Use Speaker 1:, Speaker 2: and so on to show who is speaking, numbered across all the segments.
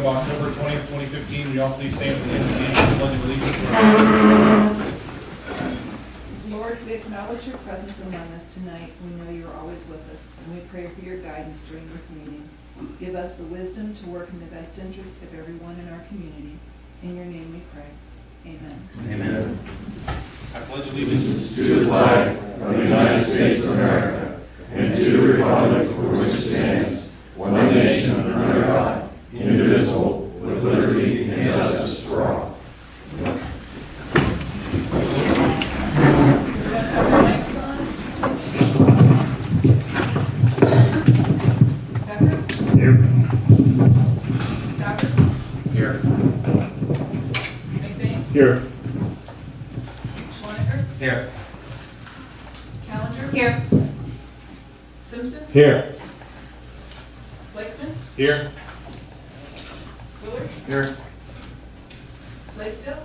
Speaker 1: of October 20th, 2015. Will you all please stand for the invocation and pledge of allegiance?
Speaker 2: Lord, we acknowledge your presence among us tonight. We know you are always with us, and we pray for your guidance during this meeting. Give us the wisdom to work in the best interest of everyone in our community. In your name we pray. Amen.
Speaker 3: Amen.
Speaker 1: I pledge allegiance
Speaker 3: To the flag of the United States of America and to the republic for which it stands, one nation under God, indivisible, with liberty and justice for all.
Speaker 2: Mics on. Becker?
Speaker 1: Here.
Speaker 2: Sauer?
Speaker 1: Here.
Speaker 2: McBain?
Speaker 1: Here.
Speaker 2: Schwanneker?
Speaker 1: Here.
Speaker 2: Callender? Here. Simpson?
Speaker 1: Here.
Speaker 2: Blakeman?
Speaker 1: Here.
Speaker 2: Willard?
Speaker 1: Here.
Speaker 2: Blaisdell?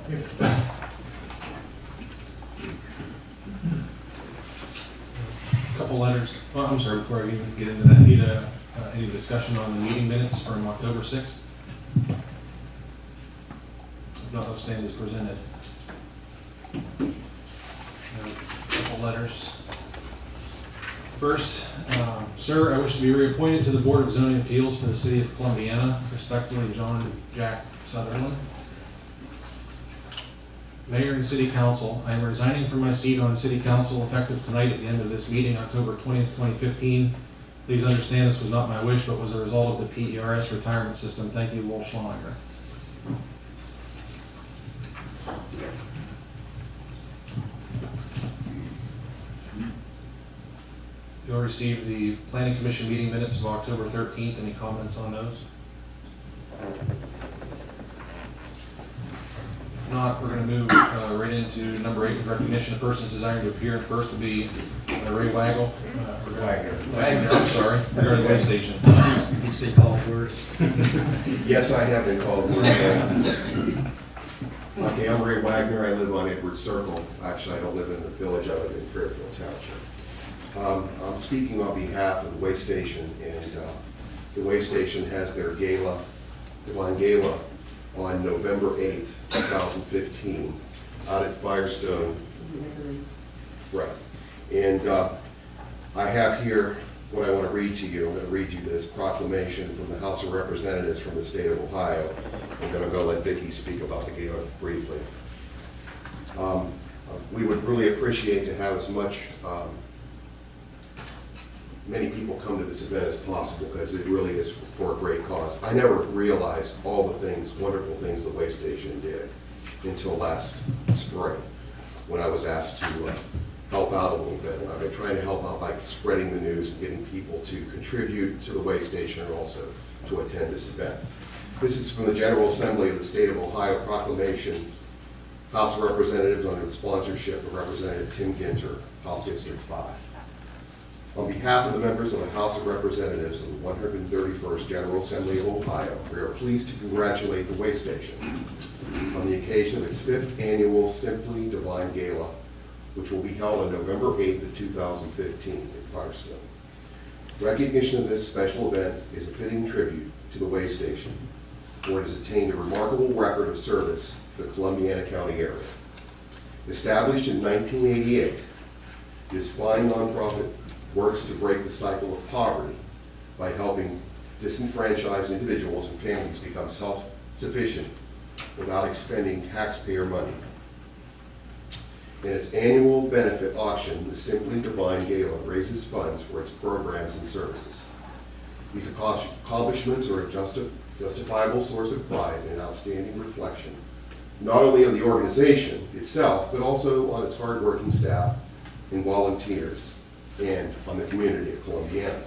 Speaker 1: Couple letters. Well, I'm sorry, before I even get into that, need any discussion on the meeting minutes from October 6th? If not, they'll stand as presented. Couple letters. First, sir, I wish to be reappointed to the Board of Zoning Appeals for the City of Columbiana. Respectfully, John Jack Sutherland. Mayor and City Council, I am resigning from my seat on the City Council effective tonight at the end of this meeting, October 20th, 2015. Please understand this was not my wish, but was a result of the PERS retirement system. Thank you, Lowell Schloniger. You'll receive the Planning Commission meeting minutes of October 13th. Any comments on those? If not, we're going to move right into number 8 with recognition of persons desiring to appear. First will be Ray Waggle. Wagner, I'm sorry. Regarding the way station.
Speaker 4: He's been called worse.
Speaker 5: Yes, I have been called worse. Okay, I'm Ray Wagner. I live on Edwards Circle. Actually, I don't live in the village. I live in Fairfield Township. I'm speaking on behalf of the way station, and the way station has their gala, Divine Gala, on November 8th, 2015, out at Firestone. Right. And I have here what I want to read to you. I'm going to read you this proclamation from the House of Representatives from the state of Ohio. And then I'm going to let Vicki speak about the gala briefly. We would really appreciate to have as many people come to this event as possible, because it really is for a great cause. I never realized all the things, wonderful things the way station did until last spring, when I was asked to help out a little bit. And I've been trying to help out by spreading the news and getting people to contribute to the way station and also to attend this event. This is from the General Assembly of the State of Ohio proclamation, House of Representatives under the sponsorship of Representative Tim Ginter, House District 5. On behalf of the members of the House of Representatives of the 131st General Assembly of Ohio, we are pleased to congratulate the Way Station on the occasion of its 5th annual Simply Divine Gala, which will be held on November 8th of 2015 at Firestone. Recognition of this special event is a fitting tribute to the Way Station, for it has attained a remarkable record of service to the Columbiana County area. Established in 1988, this fine nonprofit works to break the cycle of poverty by helping disenfranchised individuals and families become self-sufficient without expending taxpayer money. In its annual benefit auction, the Simply Divine Gala raises funds for its programs and services. These accomplishments are a justifiable source of pride and outstanding reflection, not only of the organization itself, but also on its hardworking staff and volunteers, and on the community of Columbiana.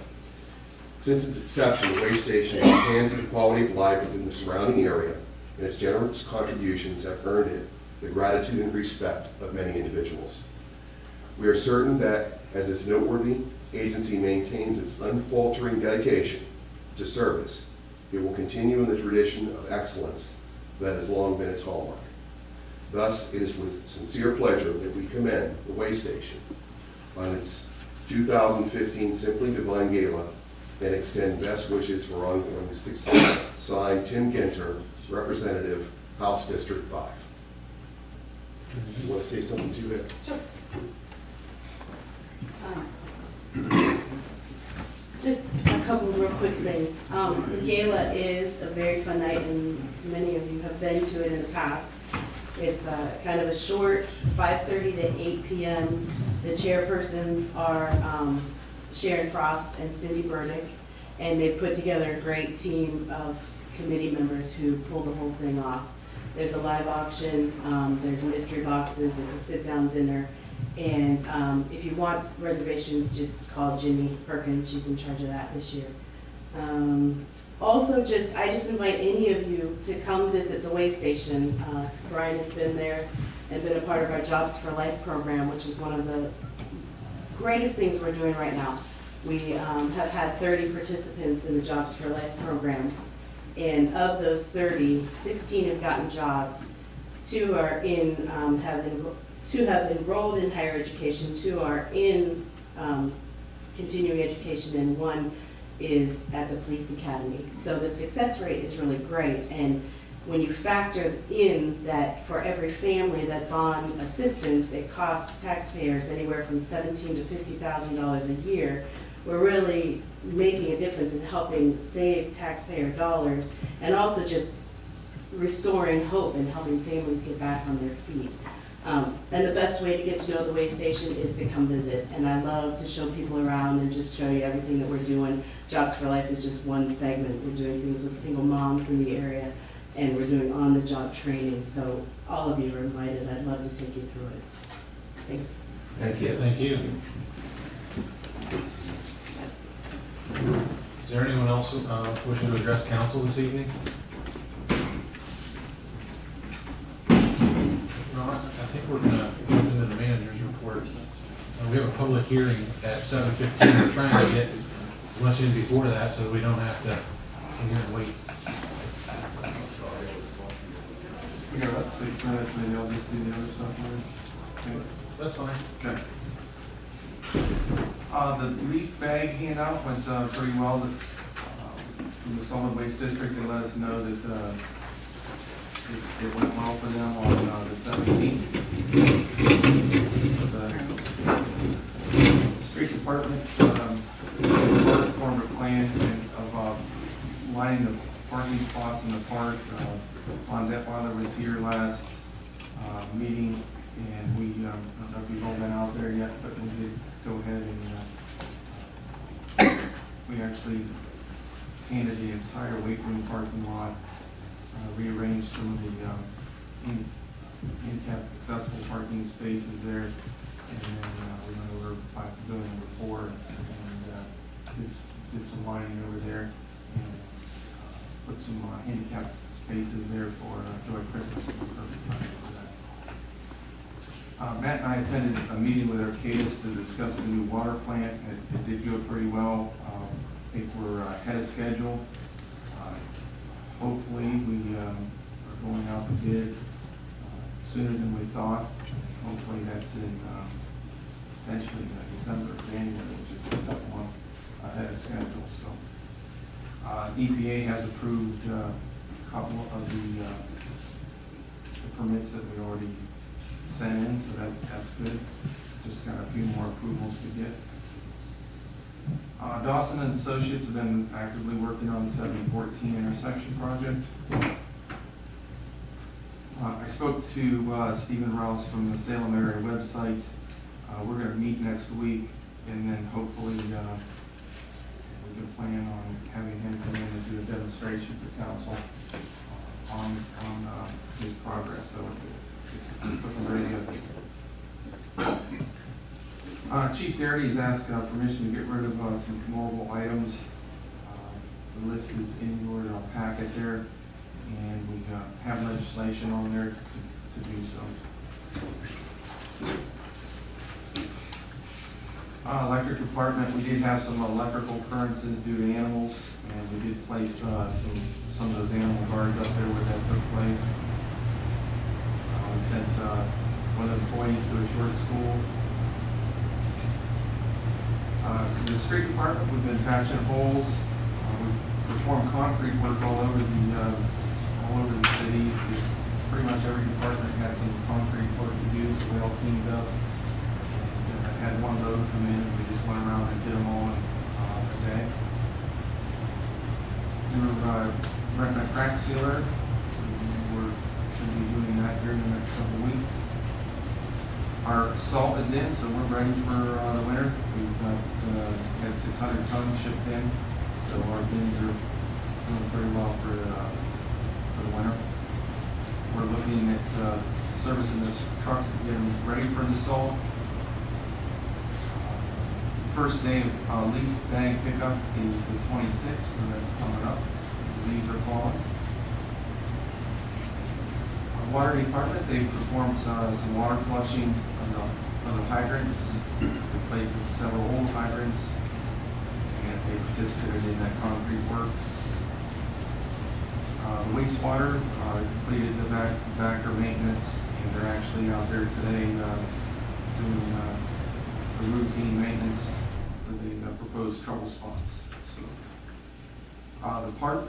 Speaker 5: Since its inception, the way station has enhanced the quality of life within the surrounding area, and its generous contributions have earned it the gratitude and respect of many individuals. We are certain that as this noteworthy agency maintains its unfaltering dedication to service, it will continue in the tradition of excellence that has long been its hallmark. Thus, it is with sincere pleasure that we commend the Way Station on its 2015 Simply Divine Gala and extend best wishes for ongoing success. Signed, Tim Ginter, Representative, House District 5. You want to say something to that?
Speaker 6: Just a couple of real quick things. The gala is a very fun night, and many of you have been to it in the past. It's kind of a short 5:30 to 8 p.m. The chairpersons are Sharon Frost and Cindy Burdick, and they put together a great team of committee members who pull the whole thing off. There's a live auction, there's mystery boxes, it's a sit-down dinner, and if you want reservations, just call Jimmy Perkins, she's in charge of that this year. Also, I just invite any of you to come visit the way station. Brian has been there and been a part of our Jobs for Life program, which is one of the greatest things we're doing right now. We have had 30 participants in the Jobs for Life program, and of those 30, 16 have gotten jobs. Two are two have enrolled in higher education, two are in continuing education, and one is at the police academy. So the success rate is really great, and when you factor in that for every family that's on assistance, it costs taxpayers anywhere from $17,000 to $50,000 a year, we're really making a difference in helping save taxpayer dollars and also just restoring hope and helping families get back on their feet. And the best way to get to know the way station is to come visit. And I love to show people around and just show you everything that we're doing. Jobs for Life is just one segment. We're doing things with single moms in the area, and we're doing on-the-job training. So all of you are invited. I'd love to take you through it. Thanks.
Speaker 1: Thank you. Thank you. Is there anyone else wishing to address council this evening? No, I think we're going to jump into the manager's report. We have a public hearing at 7:15. We're trying to get as much in before that so we don't have to sit here and wait.
Speaker 3: We got about 6 minutes, maybe I'll just do the other stuff later. Okay.
Speaker 1: That's fine.
Speaker 3: Okay. The leaf bag handout went pretty well. From the solid waste district, they let us know that it went well for them on the 17th. The street department formed a plan of lining the parking spots in the park. Londette was here last meeting, and we, I don't know if you've all been out there yet, but we did go ahead and we actually painted the entire weight room parking lot, rearranged some of the handicap accessible parking spaces there, and then we went over by pavilion number 4 and did some lining over there and put some handicap spaces there for Joy Christmas. Perfect time for that. Matt and I attended a meeting with Arcadis to discuss the new water plant. It did go pretty well. I think we're ahead of schedule. Hopefully we are going out to bid sooner than we thought. Hopefully that's in potentially December or January, which is a couple months ahead of schedule. So EPA has approved a couple of the permits that we already sent in, so that's good. Just got a few more approvals to get. Dawson and Associates have been actively working on the 7014 intersection project. I spoke to Stephen Rouse from the Salem area websites. We're going to meet next week, and then hopefully we can plan on having him come in and do a demonstration for council on his progress. So it's looking very good. Chief Garrity has asked permission to get rid of some mobile items. The list is in your packet there, and we have legislation on there to do so. Electric department, we did have some electrical occurrences due to animals, and we did place some of those animal guards up there where that took place. We sent one of the employees to a short school.
Speaker 7: In the street department, we've been patching holes. We perform concrete work all over the city. Pretty much every department had some concrete work to do, so we all teamed up. And I had one load come in, we just went around and did them all in a day. We're renting a crack sealer. Should be doing that here in the next couple of weeks. Our salt is in, so we're ready for the winter. We've got had 600 tons shipped in, so our bins are doing pretty well for the winter. We're looking at servicing those trucks and getting them ready for the salt. First day of leaf bag pickup is the 26th, so that's coming up. The leaves are falling. Our water department, they performed some water flushing of the hydrants, replaced several old hydrants, and they participated in that concrete work. The wastewater completed the backer maintenance, and they're actually out there today doing the routine maintenance for the proposed trouble spots. So, the park,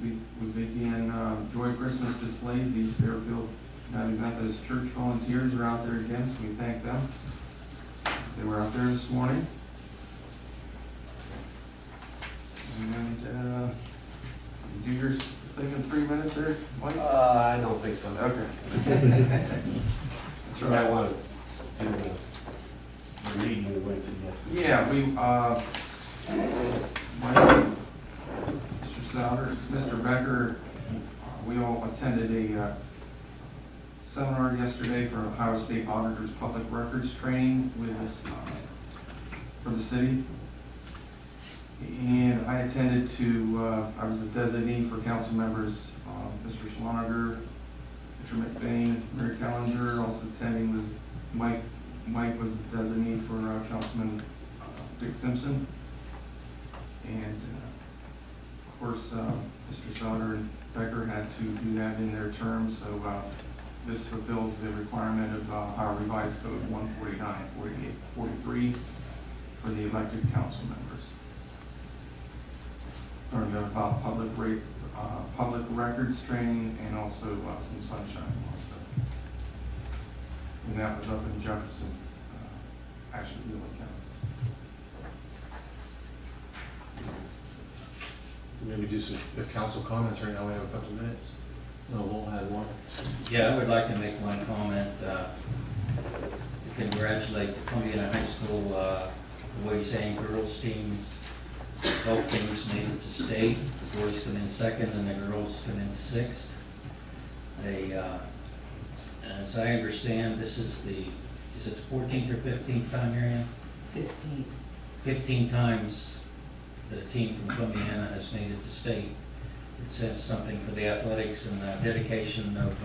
Speaker 7: we began Joy Christmas displays. These Fairfield United Methodist Church volunteers are out there again, so we thank them. They were out there this morning. And do your thing in 3 minutes there, Mike?
Speaker 8: I don't think so.
Speaker 7: Okay.
Speaker 8: That's right. I want to do the reading we went to yesterday.
Speaker 7: Yeah, we, Mike, Mr. Souter, Mr. Becker, we all attended a seminar yesterday for Ohio State Auditors Public Records Training with us for the city. And I attended to, I was the designee for council members, Mr. Schloniger, Mr. McBain, Mary Kellinger. Also attending was Mike. Mike was the designee for Councilman Dick Simpson. And of course, Mr. Sauter and Becker had to do that in their terms. So this fulfills the requirement of our revised code 149-48-43 for the elected council members. Learned about public records training and also some sunshine law stuff. And that was up in Jefferson, Asheville County.
Speaker 1: Maybe do some the council comments right now. We have a couple of minutes. No, Lowell had one.
Speaker 4: Yeah, I would like to make one comment, to congratulate the Columbiana High School, the boys and girls team. Both teams made it to state. The boys come in second and the girls come in sixth. They, as I understand, this is is it the 14th or 15th time, Marianne?
Speaker 2: 15.
Speaker 4: 15 times the team from Columbiana has made it to state. It says something for the athletics and the dedication of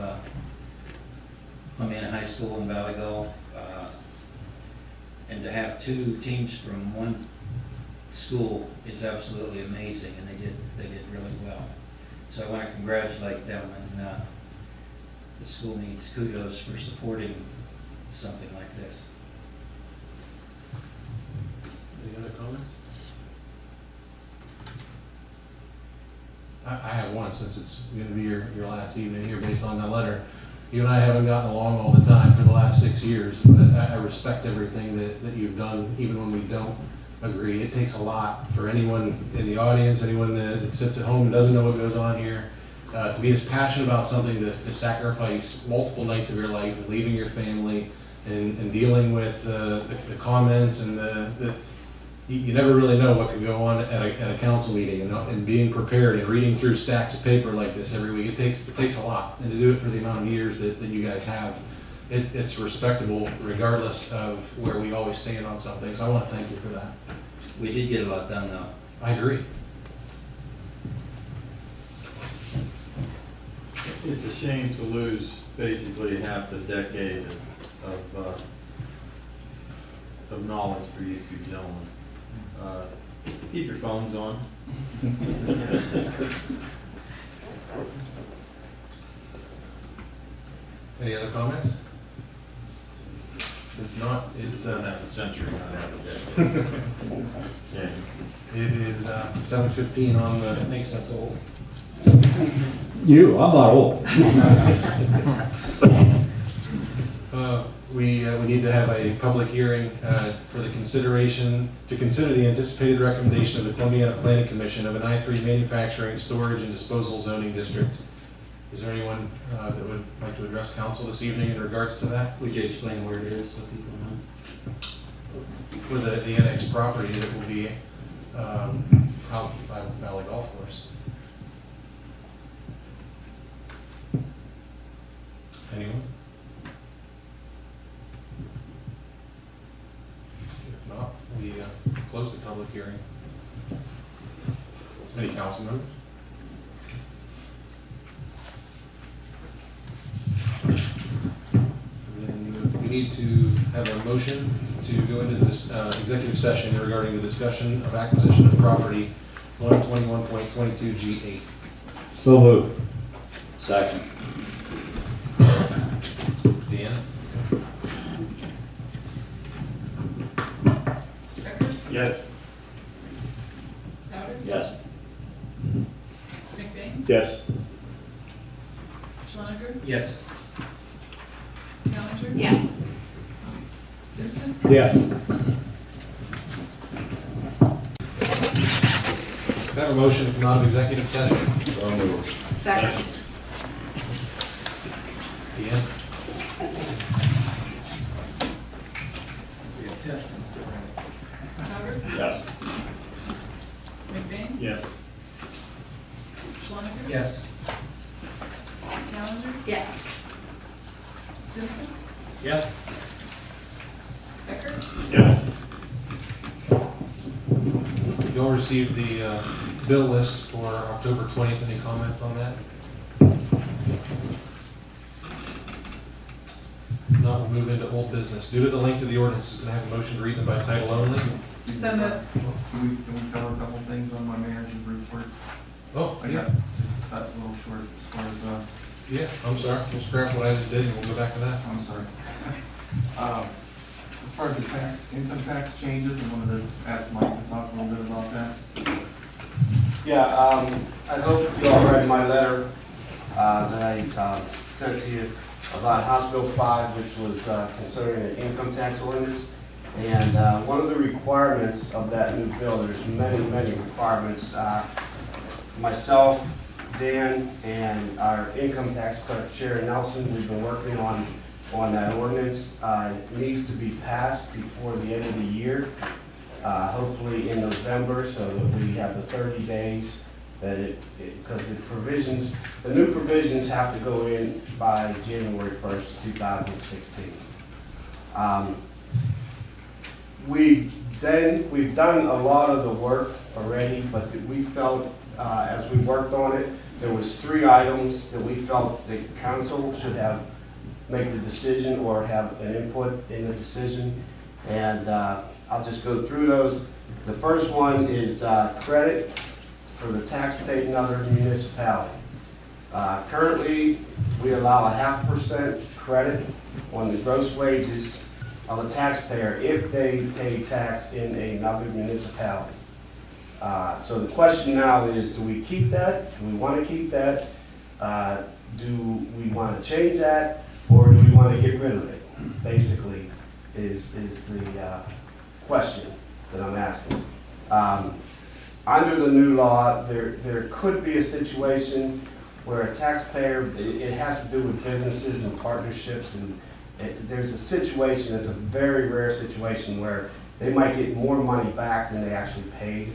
Speaker 4: Columbiana High School and Valley Golf. And to have two teams from one school is absolutely amazing, and they did really well. So I want to congratulate them, and the school needs kudos for supporting something like this.
Speaker 1: Any other comments? I have one, since it's going to be your last evening here based on the letter. You and I haven't gotten along all the time for the last 6 years, but I respect everything that you've done, even when we don't agree. It takes a lot for anyone in the audience, anyone that sits at home and doesn't know what goes on here, to be as passionate about something, to sacrifice multiple nights of your life and leaving your family and dealing with the comments and you never really know what could go on at a council meeting, and being prepared and reading through stacks of paper like this every week. It takes a lot, and to do it for the amount of years that you guys have, it's respectable regardless of where we always stand on something. So I want to thank you for that.
Speaker 4: We did get a lot done, though.
Speaker 1: I agree.
Speaker 9: It's a shame to lose basically half a decade of knowledge for you two gentlemen. Keep your phones on.
Speaker 1: Any other comments? If not,
Speaker 9: It's done half a century, not half a decade.
Speaker 1: 7:15 on the.
Speaker 4: That makes us old.
Speaker 10: You, I'm not old.
Speaker 1: We need to have a public hearing for the consideration, to consider the anticipated recommendation of the Columbiana Planning Commission of an I-3 manufacturing, storage, and disposal zoning district. Is there anyone that would like to address council this evening in regards to that?
Speaker 4: Would you explain where it is so people know?
Speaker 1: For the annex property that will be out by Valley Golf Course. Anyone? If not, we close the public hearing. Any council members? Then we need to have a motion to go into this executive session regarding the discussion of acquisition of property 121.22 G8.
Speaker 10: So moved.
Speaker 8: Second.
Speaker 1: Dan?
Speaker 2: Becker?
Speaker 8: Yes.
Speaker 2: Souter?
Speaker 8: Yes.
Speaker 2: McBain?
Speaker 8: Yes.
Speaker 2: Schwanneger?
Speaker 4: Yes.
Speaker 2: Callender?
Speaker 6: Yes.
Speaker 2: Simpson?
Speaker 10: Yes.
Speaker 1: Can I have a motion to come out of executive session?
Speaker 8: So moved.
Speaker 2: Second.
Speaker 1: Dan?
Speaker 2: Souter?
Speaker 8: Yes.
Speaker 2: McBain?
Speaker 8: Yes.
Speaker 2: Schwanneger?
Speaker 4: Yes.
Speaker 2: Callender? Yes. Simpson?
Speaker 4: Yes.
Speaker 2: Becker?
Speaker 8: Yes.
Speaker 1: You all received the bill list for October 20th. Any comments on that? Now we'll move into old business. Due to the length of the ordinance, can I have a motion to read them by title only?
Speaker 2: So moved.
Speaker 7: Can we cover a couple things on my manager's report?
Speaker 1: Oh,
Speaker 7: I
Speaker 1: yeah,
Speaker 7: got just cut a little short as far as,
Speaker 1: yeah, I'm sorry. We'll scrap what I just did and we'll go back to that.
Speaker 7: I'm sorry. As far as the income tax changes, I wanted to ask Mike to talk a little bit about that.
Speaker 11: Yeah, I hope you all read my letter that I sent to you about House Bill 5, which was concerning an income tax ordinance. And one of the requirements of that new bill, there's many, many requirements. Myself, Dan, and our income tax clerk, Sharon Nelson, we've been working on that ordinance. It needs to be passed before the end of the year, hopefully in November, so that we have the 30 days that because the new provisions have to go in by January 1st, 2016. We've done a lot of the work already, but we felt, as we worked on it, there was 3 items that we felt the council should make the decision or have an input in the decision. And I'll just go through those. The first one is credit for the tax paid in other municipality. Currently, we allow a 0.5% credit on the gross wages of a taxpayer if they pay tax in another municipality. So the question now is, do we keep that? Do we want to keep that? Do we want to change that? Or do we want to get rid of it? Basically, is the question that I'm asking. Under the new law, there could be a situation where a taxpayer, it has to do with businesses and partnerships, and there's a situation, it's a very rare situation where they might get more money back than they actually paid.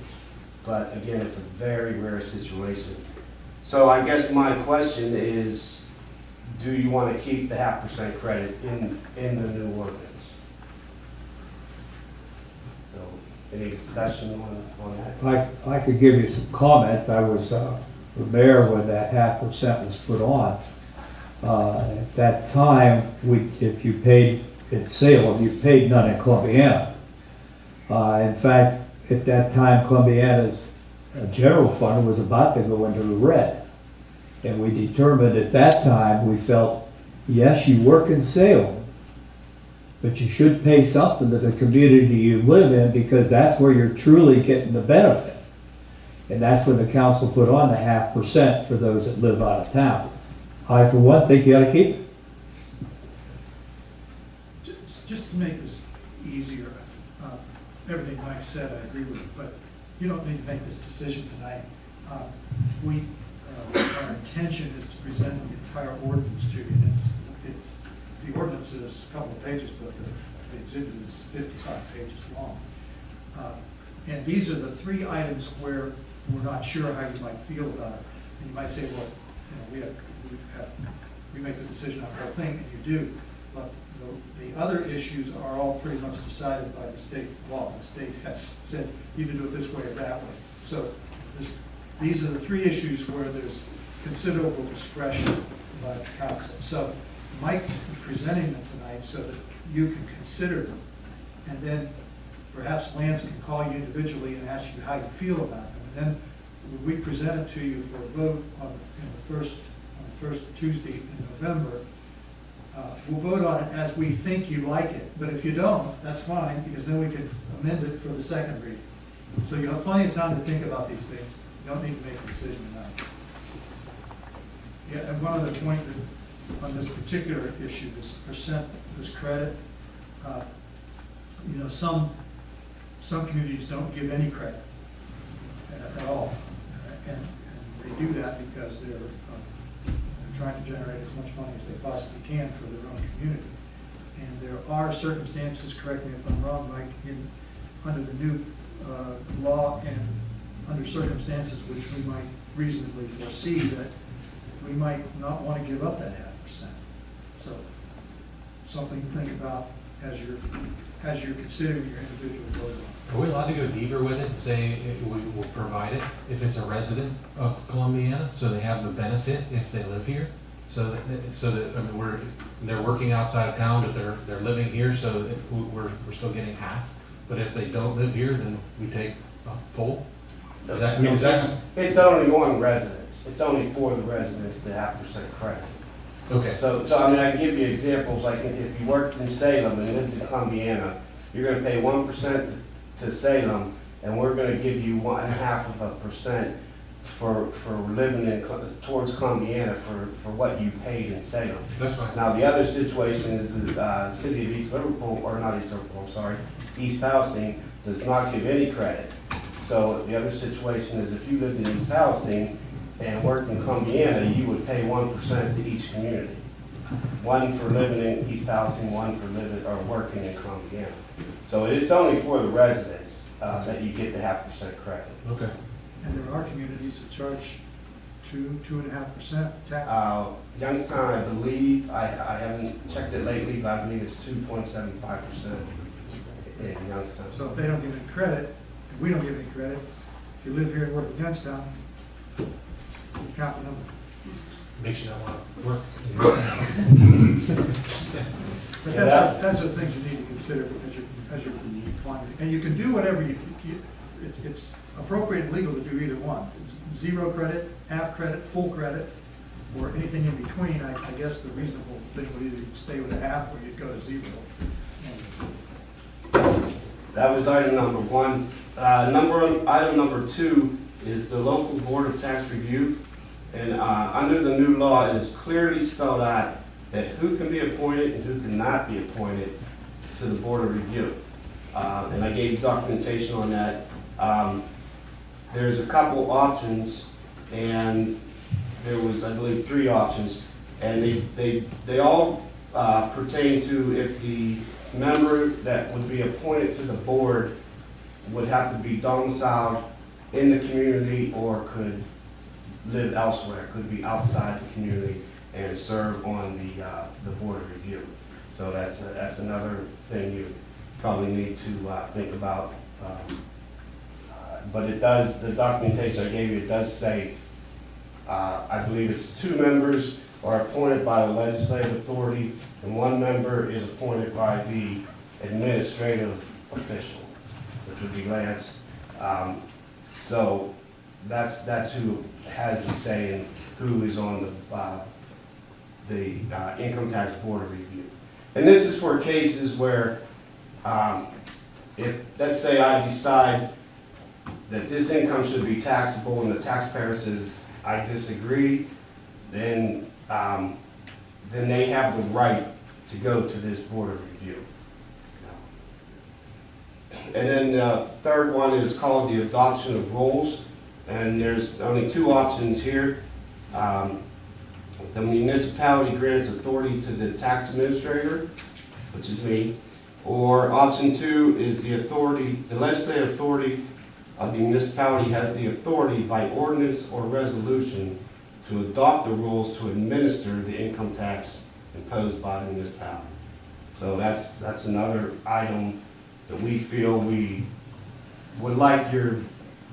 Speaker 11: But again, it's a very rare situation. So I guess my question is, do you want to keep the 0.5% credit in the new ordinance? So, any discussion on that?
Speaker 10: I could give you some comments. I was the mayor when that 0.5% was put on. At that time, if you paid in Salem, you paid none in Columbiana. In fact, at that time, Columbiana's general fund was about to go into the red. And we determined at that time, we felt, yes, you work in Salem, but you should pay something to the community you live in because that's where you're truly getting the benefit. And that's when the council put on the 0.5% for those that live out of town. I, for one, think you ought to keep it.
Speaker 12: Just to make this easier, everything Mike said, I agree with, but you don't need to make this decision tonight. Our intention is to present the entire ordinance to you, and the ordinance is a couple of pages, but the exhibit is 55 pages long. And these are the 3 items where we're not sure how you might feel about it. And you might say, well, we make the decision on the whole thing, and you do. But the other issues are all pretty much decided by the state law. The state has said you can do it this way or that way. So these are the 3 issues where there's considerable discretion by the council. So Mike is presenting them tonight so that you can consider them. And then perhaps Lance can call you individually and ask you how you feel about them. And then we present it to you for a vote on the first Tuesday in November. We'll vote on it as we think you like it, but if you don't, that's fine, because then we can amend it for the second reading. So you have plenty of time to think about these things. You don't need to make a decision tonight. Yeah, and one other point on this particular issue, this credit, some communities don't give any credit at all, and they do that because they're trying to generate as much money as they possibly can for their own community. And there are circumstances, correct me if I'm wrong, Mike, under the new law and under circumstances which we might reasonably foresee that we might not want to give up that 0.5%. So something to think about as you're considering your individual vote.
Speaker 1: Are we allowed to go deeper with it and say we will provide it if it's a resident of Columbiana, so they have the benefit if they live here? So that I mean, they're working outside of town, but they're living here, so that we're still getting half. But if they don't live here, then we take full. Does that mean
Speaker 11: It's only on residents. It's only for the residents, the 0.5% credit.
Speaker 1: okay?
Speaker 11: So I mean, I can give you examples, like if you worked in Salem and lived in Columbiana, you're gonna pay 1% to Salem, and we're gonna give you 0.5% for living towards Columbiana for what you paid in Salem.
Speaker 1: That's fine.
Speaker 11: Now, the other situation is the city of East Liverpool, or not East Liverpool, I'm sorry, East Palestine does not give any credit. So the other situation is if you lived in East Palestine and worked in Columbiana, you would pay 1% to each community. One for living in East Palestine, one for living or working in Columbiana. So it's only for the residents that you get the 0.5% credit.
Speaker 1: Okay.
Speaker 12: And there are communities that charge 2.5% tax.
Speaker 11: Youngstown, I believe, I haven't checked it lately, but I believe it's 2.75% in Youngstown.
Speaker 12: So if they don't give any credit, and we don't give any credit, if you live here and work in Youngstown, you count the number.
Speaker 1: Makes you not want to work.
Speaker 12: But that's the things you need to consider as you're planning. And you can do whatever it's appropriate and legal to do either one. 0 credit, half credit, full credit, or anything in between. I guess the reasonable thing would either stay with a half or you'd go to 0.
Speaker 11: That was item number 1. Item number 2 is the local board of tax review. And under the new law, it is clearly spelled out that who can be appointed and who cannot be appointed to the board of review. And I gave documentation on that. There's a couple options, and there was, I believe, 3 options, and they all pertain to if the member that would be appointed to the board would have to be domiciled in the community or could live elsewhere, could be outside the community and serve on the board of review. So that's another thing you probably need to think about. But it does, the documentation I gave you, it does say, I believe it's 2 members are appointed by the legislative authority and 1 member is appointed by the administrative official, which would be Lance. So that's who has the say in who is on the income tax board of review. And this is for cases where if, let's say I decide that this income should be taxable and the taxpayer says, I disagree, then they have the right to go to this board of review. And then the third one is called the adoption of rules, and there's only two options here. The municipality grants authority to the tax administrator, which is me, or option two is the authority, the legislative authority of the municipality has the authority by ordinance or resolution to adopt the rules to administer the income tax imposed by the municipality. So that's another item that we feel we would like your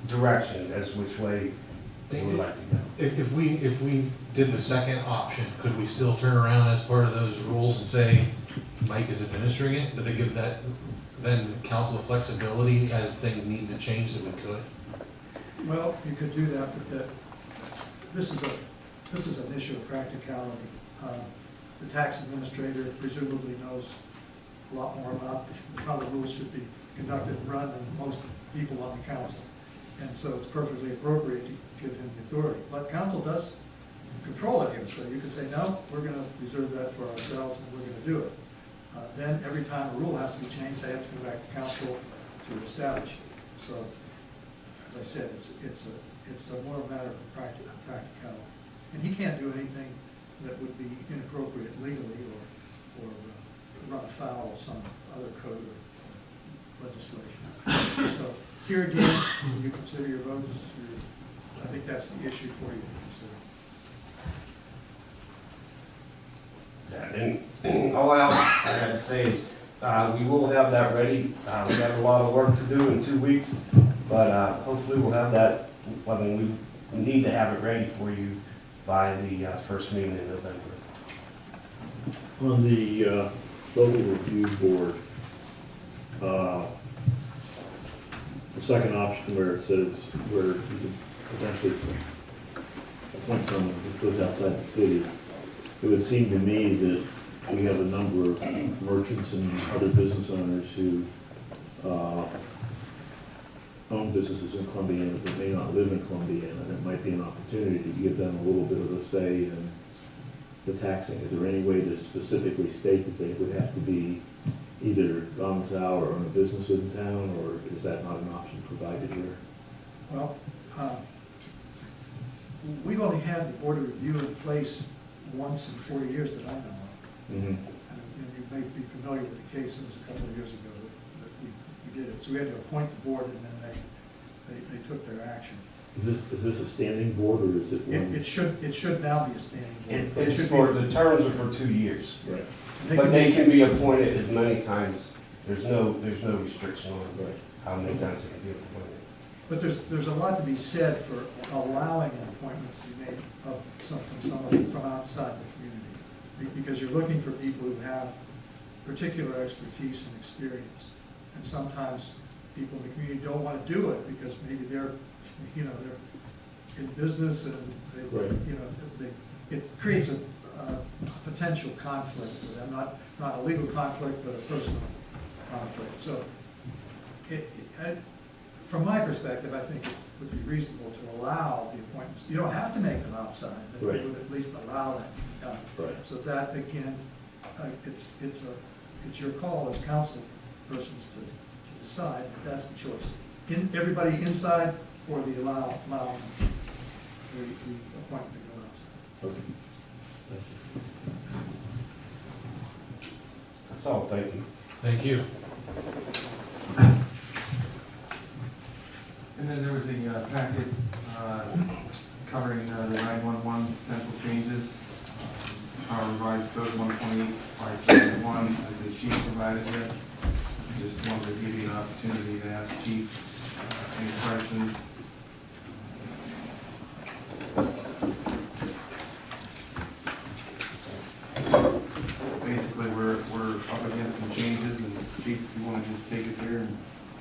Speaker 11: direction as which way we would like to go.
Speaker 1: If we did the second option, could we still turn around as part of those rules and say Mike is administering it? Would they give that, then council flexibility as things need to change that we could?
Speaker 12: Well, you could do that, but this is an issue of practicality. The tax administrator presumably knows a lot more about how the rules should be conducted and run than most people on the council. And so it's perfectly appropriate to give him the authority. But council does control it here, so you could say, no, we're gonna reserve that for ourselves and we're gonna do it. Then every time a rule has to be changed, they have to come back to council to establish it. So, as I said, it's a more matter of practicality. And he can't do anything that would be inappropriate legally or run afoul of some other code or legislation. So here again, when you consider your votes, I think that's the issue for you to consider.
Speaker 11: Yeah, and all else I had to say is, we will have that ready. We have a lot of work to do in 2 weeks, but hopefully we'll have that, I mean, we need to have it ready for you by the first meeting in November.
Speaker 8: On the local review board, the second option where it says where you could potentially appoint someone who goes outside the city, it would seem to me that we have a number of merchants and other business owners who own businesses in Columbiana but may not live in Columbiana, and it might be an opportunity to give them a little bit of a say in the taxing. Is there any way to specifically state that they would have to be either domicile or own a business within town, or is that not an option provided here?
Speaker 12: Well, we've only had the board of review in place once in 4 years that I know of.
Speaker 8: Mm-hmm.
Speaker 12: And you may be familiar with the case, it was a couple of years ago that we did it. So we had to appoint the board, and then they took their action.
Speaker 8: Is this a standing board, or is it one?
Speaker 12: It should now be a standing board.
Speaker 11: It's
Speaker 12: should
Speaker 11: for,
Speaker 12: be-
Speaker 11: the terms are for 2 years.
Speaker 12: Right.
Speaker 11: But they can be appointed as many times. There's no restriction on how many times they can be appointed.
Speaker 12: But there's a lot to be said for allowing an appointment to be made from somebody from outside the community. Because you're looking for people who have particular expertise and experience. And sometimes people in the community don't want to do it because maybe they're in business and
Speaker 8: Right.
Speaker 12: it creates a potential conflict for them, not a legal conflict, but a personal conflict. So from my perspective, I think it would be reasonable to allow the appointments. You don't have to make them outside, but
Speaker 8: Right.
Speaker 12: you would at least allow that to be done.
Speaker 8: Right.
Speaker 12: So that, again, it's your call as council persons to decide, but that's the choice. Everybody inside or the allow the appointment to go outside.
Speaker 8: Okay. Thank you.
Speaker 11: That's all, thank you.
Speaker 1: Thank you.
Speaker 7: And then there was a packet covering the 911 potential changes. Our revised code 128/571 as the chief provided here. Just wanted to give you an opportunity to ask chief any questions. Basically, we're up against some changes, and chief, if you want to just take it there and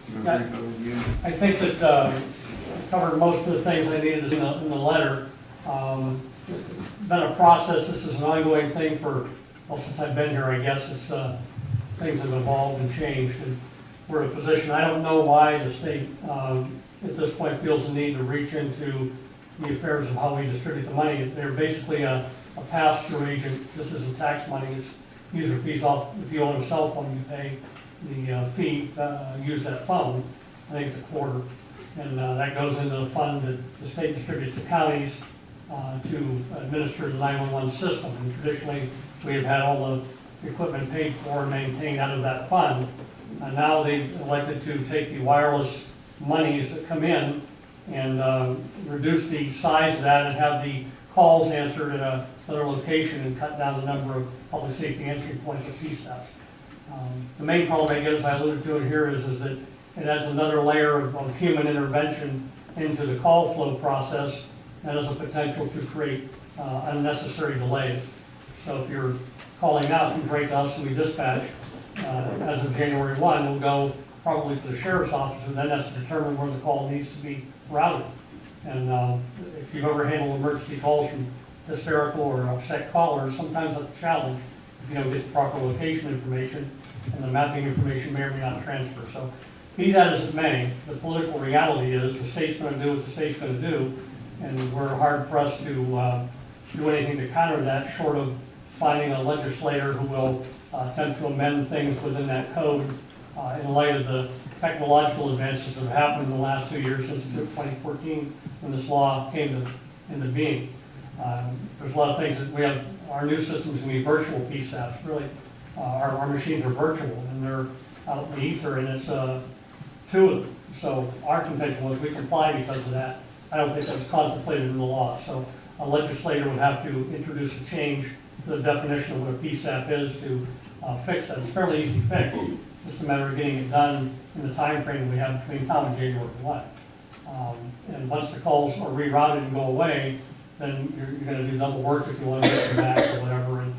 Speaker 7: give a brief overview.
Speaker 13: I think that covered most of the things I needed in the letter. Been a process, this is an ongoing thing for, well, since I've been here, I guess. It's, things have evolved and changed, and we're in a position, I don't know why the state at this point feels the need to reach into the affairs of how we distribute the money. They're basically a pass-through agent. This isn't tax money, it's user fees off. If you own a cell phone, you pay the fee, use that phone. I think it's a quarter. And that goes into the fund that the state distributes to counties to administer the 911 system. And traditionally, we have had all the equipment paid for and maintained out of that fund. And now they've elected to take the wireless monies that come in and reduce the size of that and have the calls answered at another location and cut down the number of public safety answering points at PSAPs. The main problem, I guess, I alluded to it here is that it adds another layer of human intervention into the call flow process that has a potential to create unnecessary delays. So if you're calling out from right to us and we dispatch, as of January 1, it'll go probably to the sheriff's office, who then has to determine where the call needs to be routed. And if you've ever handled emergency calls from hysterical or upset callers, sometimes that's a challenge if you don't get the proper location information, and the mapping information may or may not transfer. So be that as it may, the political reality is the state's going to do what the state's going to do, and we're hard pressed to do anything to counter that, short of finding a legislator who will attempt to amend things within that code in light of the technological advances that have happened in the last 2 years since 2014 when this law came into being. There's a lot of things that we have. Our new system's going to be virtual PSAPs. Really, our machines are virtual and they're out in the ether, and it's 2 of them. So our contention was we comply because of that. I don't think that was contemplated in the law. So a legislator would have to introduce a change to the definition of what a PSAP is to fix that. It's a fairly easy fix. It's just a matter of getting it done in the time frame we have between now and January 1. And once the calls are rerouted and go away, then you're going to do double work if you want to get them back or whatever. And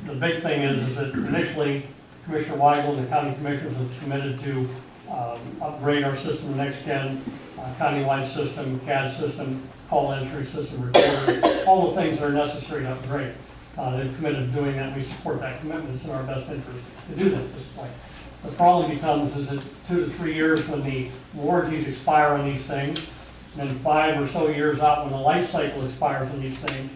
Speaker 13: the big thing is that initially Commissioner Weigel and the county commissioners have committed to upgrade our system to next gen, countywide system, CAD system, call entry system, recorder, all the things that are necessary to upgrade. They've committed to doing that, and we support that commitment. It's in our best interest to do that at this point. The problem becomes is that 2 to 3 years when the warranties expire on these things, and then 5 or so years out when the life cycle expires on these things,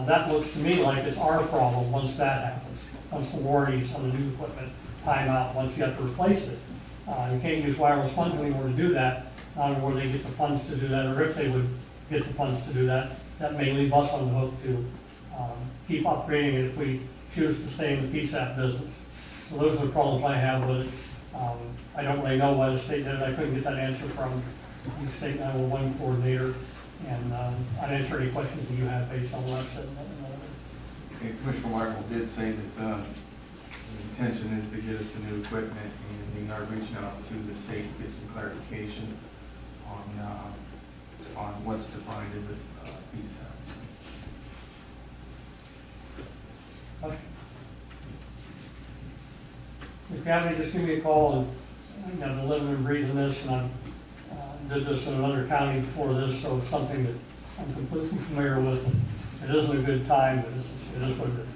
Speaker 13: that looks to me like it's our problem once that happens. Once the warranties on the new equipment time out, once you have to replace it. You can't use wireless funds anymore to do that, not only where they get the funds to do that, or if they would get the funds to do that, that may leave us on the hook to keep upgrading it if we choose to stay in the PSAP business. So those are the problems I have with it. I don't really know why the state did it. I couldn't get that answer from the state 911 coordinator. And I'd answer any questions that you have based on what I've said.
Speaker 7: And Commissioner Weigel did say that the intention is to get us the new equipment, and we are reaching out to the state to get some clarification on what's defined as a PSAP.
Speaker 13: Okay. If you have any, just give me a call. And I've been living and breathing this, and I did this in another county before this, so it's something that I'm completely familiar with. It isn't a good time, but it is what it is.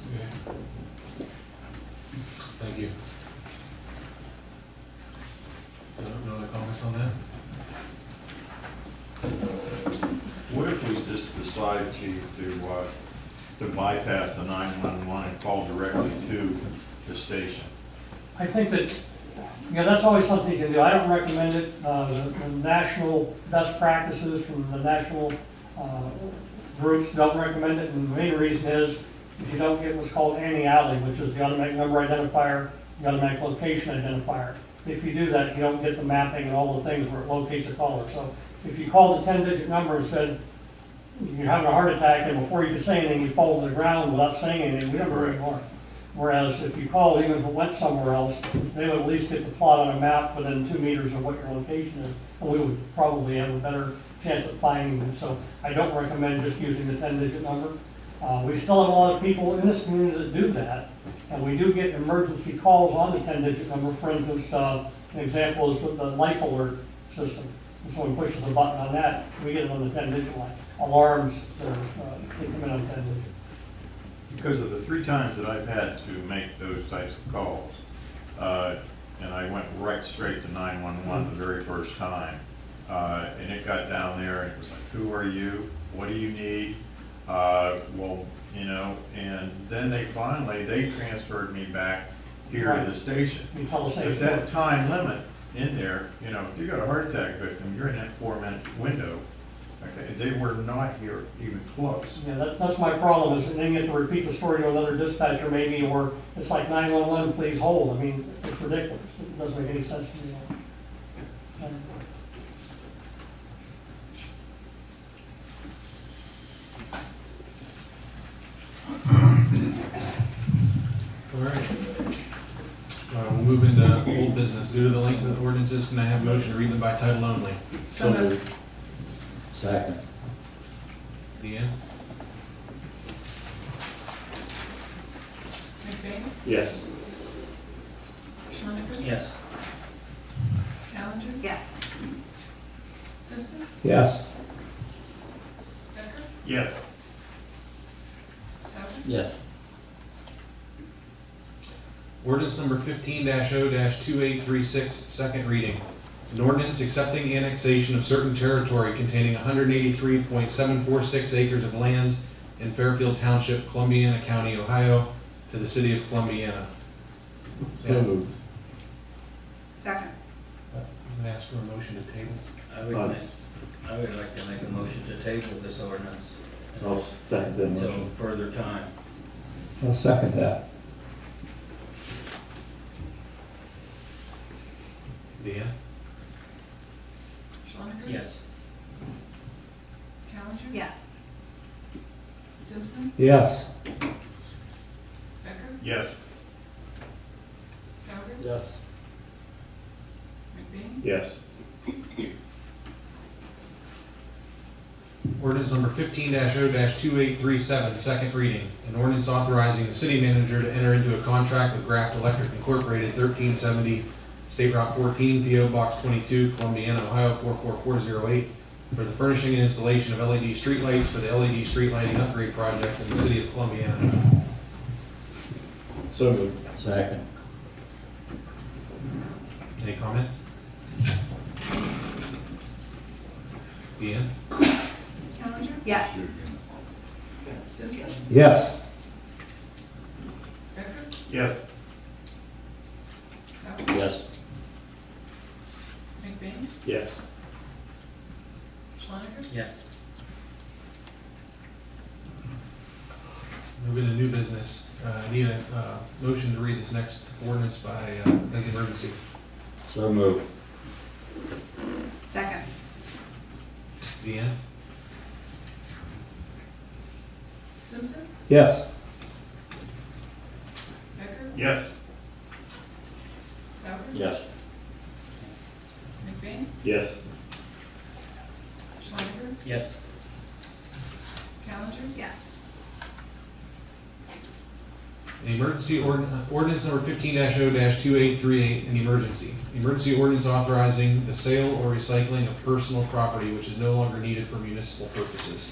Speaker 1: Okay. Thank you. No other comments on that?
Speaker 3: What if we just decide, Chief, to bypass the 911 and call directly to the station?
Speaker 13: I think that, that's always something you can do. I don't recommend it. The national best practices from the national groups don't recommend it, and the main reason is if you don't get what's called anti-alley, which is the automatic number identifier, the automatic location identifier. If you do that, you don't get the mapping and all the things where it locates a caller. So if you call the 10-digit number and said you're having a heart attack, and before you could say anything, you fall to the ground without saying anything, we never really more. Whereas if you called, even if it went somewhere else, they would at least get the plot on a map within 2 meters of what your location is, and we would probably have a better chance of finding them. So I don't recommend just using the 10-digit number. We still have a lot of people in this community that do that, and we do get emergency calls on the 10-digit number. For instance, an example is with the life alert system. If someone pushes a button on that, we get it on the 10-digit line. Alarms, they come in on 10-digit.
Speaker 3: Because of the 3 times that I've had to make those types of calls,
Speaker 9: and I went right straight to 911 the very first time. And it got down there, and it was like, who are you? What do you need? Well, you know, and then they transferred me back here to the station.
Speaker 13: You tell us
Speaker 9: But that time limit in there, you know, if you got a heart attack victim, you're in that 4-minute window. Okay, they were not here even close.
Speaker 13: Yeah, that's my problem, is then you have to repeat the story to another dispatcher maybe, or it's like 911, please hold. I mean, it's ridiculous. It doesn't make any sense to me.
Speaker 1: All right. We'll move into old business. Due to the length of the ordinances, can I have a motion to read them by title only?
Speaker 2: So moved.
Speaker 10: Second.
Speaker 1: Deanne?
Speaker 2: McBain?
Speaker 8: Yes.
Speaker 2: Schlenker?
Speaker 4: Yes.
Speaker 2: Callender? Yes. Simpson?
Speaker 10: Yes.
Speaker 2: Becker?
Speaker 9: Yes.
Speaker 2: Sauer?
Speaker 4: Yes.
Speaker 1: Ordinance number 15-0-2836, second reading. An ordinance accepting annexation of certain territory containing 183.746 acres of land in Fairfield Township, Columbiana County, Ohio, to the city of Columbiana.
Speaker 8: So moved.
Speaker 2: Second.
Speaker 1: I'm going to ask for a motion to table.
Speaker 4: I would like to make a motion to table this ordinance
Speaker 8: I'll second that
Speaker 4: until
Speaker 8: motion.
Speaker 4: further time.
Speaker 10: I'll second that.
Speaker 1: Deanne?
Speaker 2: Schlenker?
Speaker 4: Yes.
Speaker 2: Callender? Yes. Simpson?
Speaker 10: Yes.
Speaker 2: Becker?
Speaker 9: Yes.
Speaker 2: Sauer?
Speaker 10: Yes.
Speaker 2: McBain?
Speaker 8: Yes.
Speaker 1: Ordinance number 15-0-2837, second reading. An ordinance authorizing the city manager to enter into a contract with Graft Electric Incorporated, 1370 State Route 14, P.O. Box 22, Columbiana, Ohio 44408, for the furnishing and installation of LED streetlights for the LED street lighting upgrade project in the city of Columbiana.
Speaker 8: So moved.
Speaker 10: Second.
Speaker 1: Any comments? Deanne?
Speaker 2: Callender? Yes. Simpson?
Speaker 10: Yes.
Speaker 2: Becker?
Speaker 9: Yes.
Speaker 2: Sauer?
Speaker 10: Yes.
Speaker 2: McBain?
Speaker 8: Yes.
Speaker 2: Schlenker?
Speaker 4: Yes.
Speaker 1: Moving to new business. I need a motion to read this next ordinance by as an emergency.
Speaker 10: So moved.
Speaker 2: Second.
Speaker 1: Deanne?
Speaker 2: Simpson?
Speaker 10: Yes.
Speaker 2: Becker?
Speaker 9: Yes.
Speaker 2: Sauer?
Speaker 10: Yes.
Speaker 2: McBain?
Speaker 8: Yes.
Speaker 2: Schlenker?
Speaker 4: Yes.
Speaker 2: Callender? Yes.
Speaker 1: An emergency ordinance number 15-0-2838, an emergency. Emergency ordinance authorizing the sale or recycling of personal property which is no longer needed for municipal purposes.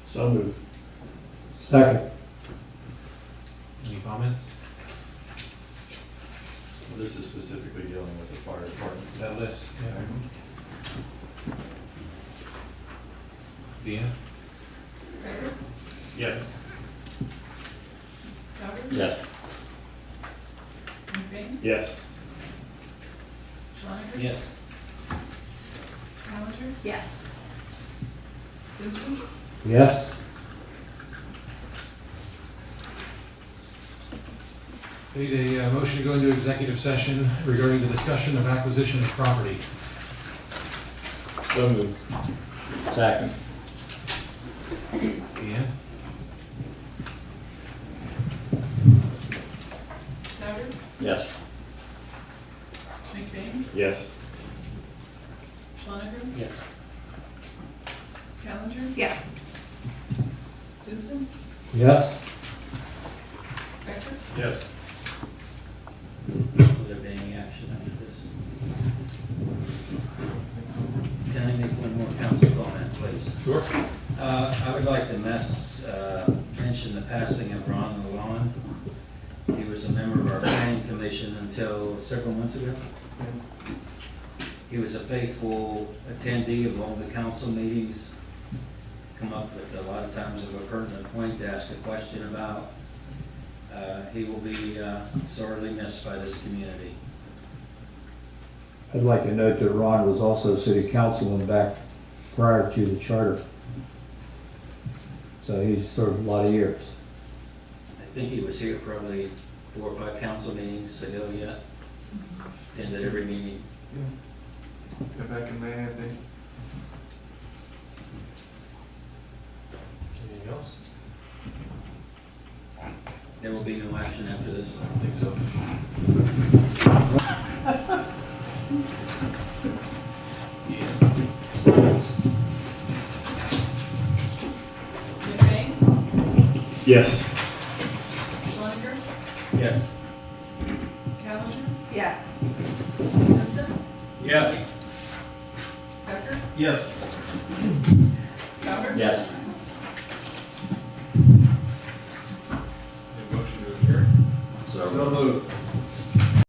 Speaker 8: So moved.
Speaker 10: Second.
Speaker 1: Any comments?
Speaker 9: This is specifically dealing with the fire department.
Speaker 1: That list, yeah. Deanne?
Speaker 2: Becker?
Speaker 9: Yes.
Speaker 2: Sauer?
Speaker 10: Yes.
Speaker 2: McBain?
Speaker 8: Yes.
Speaker 2: Schlenker?
Speaker 4: Yes.
Speaker 2: Callender? Yes. Simpson?
Speaker 10: Yes.
Speaker 1: I need a motion to go into executive session regarding the discussion of acquisition of property.
Speaker 8: So moved.
Speaker 10: Second.
Speaker 1: Deanne?
Speaker 2: Sauer?
Speaker 10: Yes.
Speaker 2: McBain?
Speaker 8: Yes.
Speaker 2: Schlenker?
Speaker 4: Yes.
Speaker 2: Callender? Yes. Simpson?
Speaker 10: Yes.
Speaker 2: Becker?
Speaker 9: Yes.
Speaker 4: Will there be any action after this? Can I make one more council comment, please?
Speaker 1: Sure.
Speaker 4: I would like to mention the passing of Ron Lalonde. He was was a member of our planning commission until several months ago. He was a faithful attendee of all the council meetings, come up with a lot of times of a pertinent point to ask a question about. He will be sorely missed by this community.
Speaker 10: I'd like to note that Ron was also city councilman back prior to the charter. So he's served a lot of years.
Speaker 4: I think he was here probably 4 or 5 council meetings ago yet. Attended every meeting.
Speaker 7: Got back in May, I think.
Speaker 1: Anything else?
Speaker 4: There will be no action after this.
Speaker 1: I think so.
Speaker 2: McBain,
Speaker 8: Yes.
Speaker 2: Schoniger,
Speaker 4: Yes.
Speaker 2: Callender? Yes. Simpson?
Speaker 4: Yes.
Speaker 2: Becker?
Speaker 1: Yes.
Speaker 2: Souter?
Speaker 4: Yes.
Speaker 1: Motion to adjourn?
Speaker 4: So moved.